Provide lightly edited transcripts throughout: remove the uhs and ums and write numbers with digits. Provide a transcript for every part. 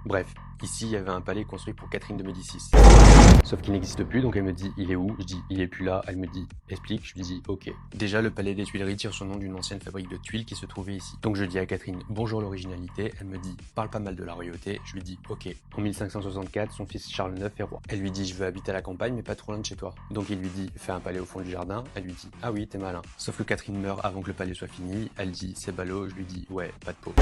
Bref, ici il y avait un palais construit pour Catherine de Médicis. Sauf qu'il n'existe plus, donc elle me dit il est où? Je dis il est plus là, elle me dit explique, je lui dis ok. Déjà le palais des Tuileries tire son nom d'une ancienne fabrique de tuiles qui se trouvait ici. Donc je dis à Catherine bonjour l'originalité, elle me dit parle pas mal de la royauté, je lui dis ok. En 1564, son fils Charles IX est roi. Elle lui dit je veux habiter à la campagne mais pas trop loin de chez toi. Donc il lui dit fais un palais au fond du jardin, elle lui dit ah oui t'es malin. Sauf que Catherine meurt avant que le palais soit fini, elle dit c'est ballot, je lui dis ouais pas de peau.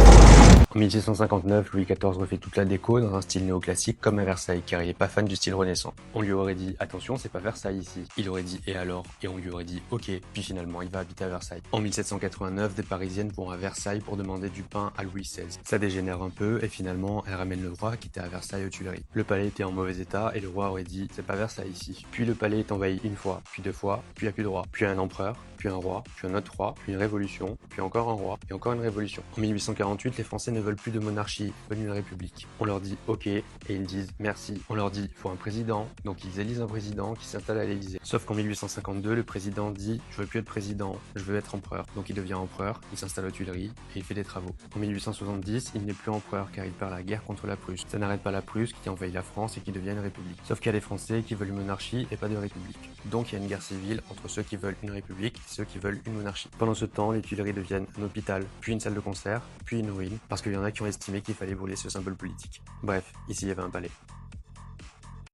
En 1659, Louis XIV refait toute la déco dans un style néoclassique comme à Versailles, car il est pas fan du style renaissant. On lui aurait dit attention, c'est pas Versailles ici. Il aurait dit et alors? Et on lui aurait dit ok. Puis finalement, il va habiter à Versailles. En 1789, des Parisiennes vont à Versailles pour demander du pain à Louis XVI. Ça dégénère un peu et finalement, elles ramènent le roi qui était à Versailles aux Tuileries. Le palais était en mauvais état et le roi aurait dit c'est pas Versailles ici. Puis le palais est envahi une fois, puis deux fois, puis il n'y a plus de roi. Puis un empereur, puis un roi, puis un autre roi, puis une révolution, puis encore un roi, et encore une révolution. En 1848, les Français ne veulent plus de monarchie, ils veulent une république. On leur dit ok, et ils disent merci. On leur dit faut un président, donc ils élisent un président qui s'installe à l'Élysée. Sauf qu'en 1852, le président dit je veux plus être président, je veux être empereur. Donc il devient empereur, il s'installe aux Tuileries, et il fait des travaux. En 1870, il n'est plus empereur car il perd la guerre contre la Prusse. Ça n'arrête pas la Prusse qui envahit la France et qui devient une république. Sauf qu'il y a des Français qui veulent une monarchie et pas de république. Donc il y a une guerre civile entre ceux qui veulent une république et ceux qui veulent une monarchie. Pendant ce temps, les Tuileries deviennent un hôpital, puis une salle de concert, puis une ruine, parce qu'il y en a qui ont estimé qu'il fallait brûler ce symbole politique. Bref, ici il y avait un palais.